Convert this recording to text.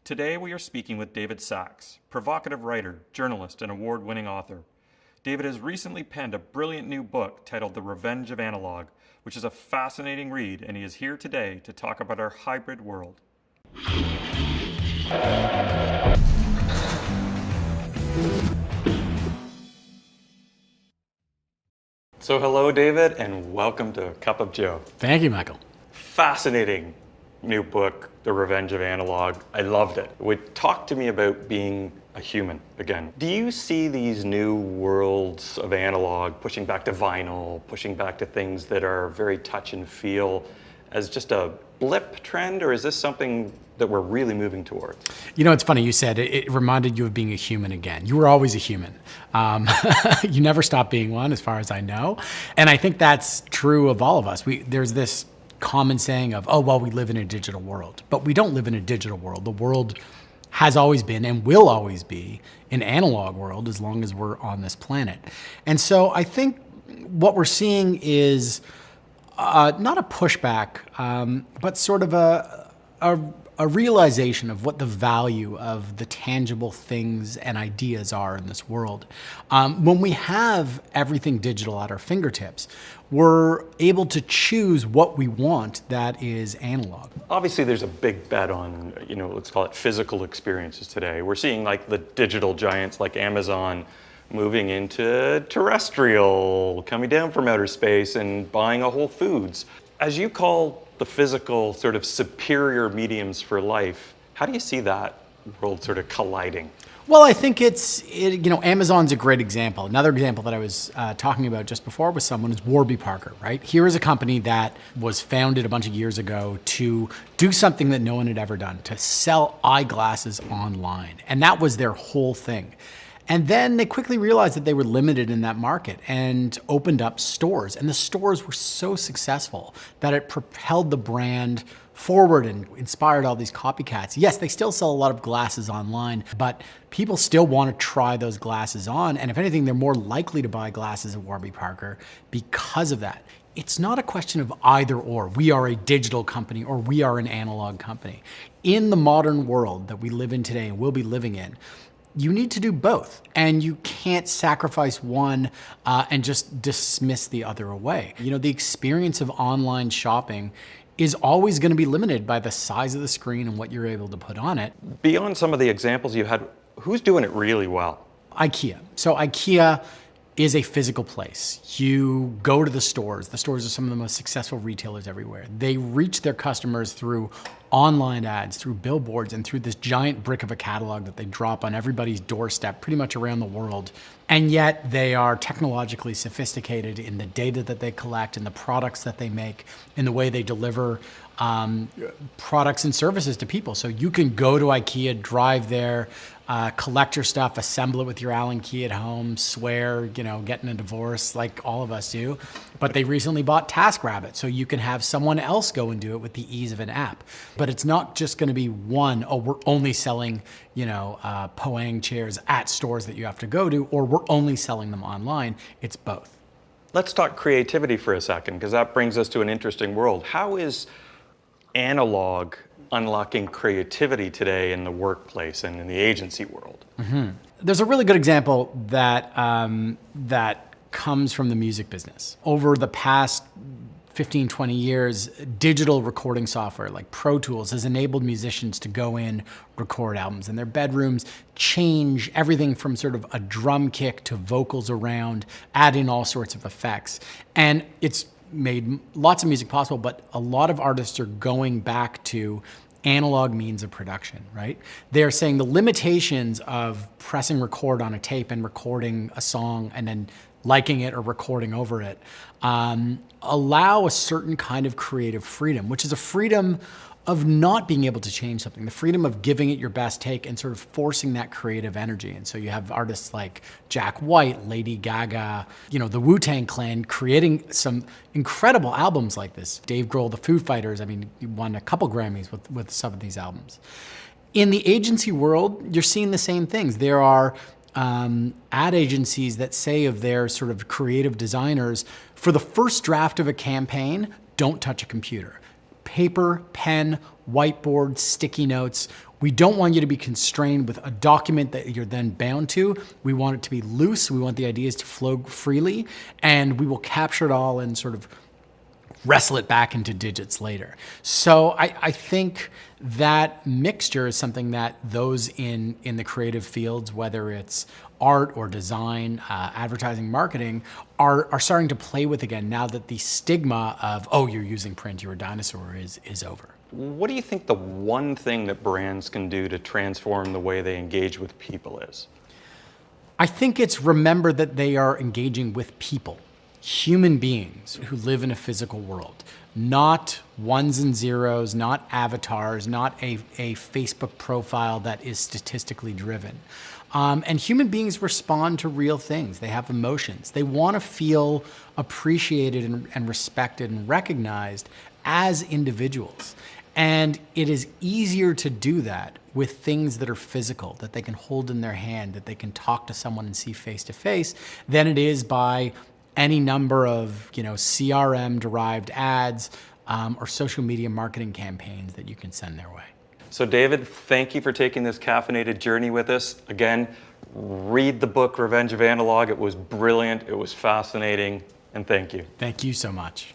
Today we are speaking with David Sax, provocative writer, journalist, and award-winning author. David has recently penned a brilliant new book titled The Revenge of Analog, which is a fascinating read, and he is here today to talk about our hybrid world. So hello, David, and welcome to Cup of Joe. Thank you, Michael. Fascinating new book, The Revenge of Analog. I loved it. Talk to me about being a human again. Do you see these new worlds of analog pushing back to vinyl, pushing back to things that are very touch and feel as just a blip trend, or is this something that we're really moving towards? You know, it's funny, you said it reminded you of being a human again. You were always a human. You never stopped being one, as far as I know. And I think that's true of all of us. There's this common saying of, oh, well, we live in a digital world. But we don't live in a digital world. The world has always been and will always be an analog world as long as we're on this planet. And so I think what we're seeing is not a pushback, but sort of a realization of what the value of the tangible things and ideas are in this world. When we have everything digital at our fingertips, we're able to choose what we want that is analog. Obviously, there's a big bet on, let's call it physical experiences today. We're seeing like the digital giants like Amazon moving into terrestrial, coming down from outer space and buying a Whole Foods. As you call the physical sort of superior mediums for life, how do you see that world sort of colliding? Well, I think Amazon's a great example. Another example that I was talking about just before with someone is Warby Parker, right? Here is a company that was founded a bunch of years ago to do something that no one had ever done, to sell eyeglasses online. And that was their whole thing. And then they quickly realized that they were limited in that market and opened up stores. And the stores were so successful that it propelled the brand forward and inspired all these copycats. Yes, they still sell a lot of glasses online, but people still want to try those glasses on. And if anything, they're more likely to buy glasses at Warby Parker because of that. It's not a question of either or. We are a digital company or we are an analog company. In the modern world that we live in today and will be living in, you need to do both, and you can't sacrifice one and just dismiss the other away. The experience of online shopping is always going to be limited by the size of the screen and what you're able to put on it. Beyond some of the examples you had, who's doing it really well? IKEA. So IKEA is a physical place. You go to the stores. The stores are some of the most successful retailers everywhere. They reach their customers through online ads, through billboards, and through this giant brick of a catalog that they drop on everybody's doorstep pretty much around the world. And yet they are technologically sophisticated in the data that they collect, in the products that they make, in the way they deliver products and services to people. So you can go to IKEA, drive there, collect your stuff, assemble it with your Allen key at home, swear, getting a divorce like all of us do. But they recently bought TaskRabbit, so you can have someone else go and do it with the ease of an app. But it's not just going to be one, oh, we're only selling, Poang chairs at stores that you have to go to, or we're only selling them online. It's both. Let's talk creativity for a second, because that brings us to an interesting world. How is analog unlocking creativity today in the workplace and in the agency world? Mm-hmm. There's a really good example that comes from the music business. Over the past 15, 20 years, digital recording software like Pro Tools has enabled musicians to go in, record albums in their bedrooms, change everything from sort of a drum kick to vocals around, add in all sorts of effects. And it's made lots of music possible, but a lot of artists are going back to analog means of production, right? They're saying the limitations of pressing record on a tape and recording a song and then liking it or recording over it allow a certain kind of creative freedom, which is a freedom of not being able to change something, the freedom of giving it your best take and sort of forcing that creative energy. And so you have artists like Jack White, Lady Gaga, the Wu-Tang Clan creating some incredible albums like this. Dave Grohl, the Foo Fighters, he won a couple Grammys with some of these albums. In the agency world, you're seeing the same things. There are ad agencies that say of their sort of creative designers, for the first draft of a campaign, don't touch a computer. paper, pen, whiteboard, sticky notes. We don't want you to be constrained with a document that you're then bound to. We want it to be loose. We want the ideas to flow freely, and we will capture it all and sort of wrestle it back into digits later. So I think that mixture is something that those in the creative fields, whether it's art or design, advertising, marketing, are starting to play with again now that the stigma of, oh, you're using print, you're a dinosaur is over. What do you think the one thing that brands can do to transform the way they engage with people is? I think it's remember that they are engaging with people, human beings who live in a physical world, not ones and zeros, not avatars, not a Facebook profile that is statistically driven. And human beings respond to real things. They have emotions. They want to feel appreciated and respected and recognized as individuals. And it is easier to do that with things that are physical, that they can hold in their hand, that they can talk to someone and see face to face, than it is by any number of CRM-derived ads or social media marketing campaigns that you can send their way. So David, thank you for taking this caffeinated journey with us. Again, read the book Revenge of Analog. It was brilliant, it was fascinating, and thank you. Thank you so much.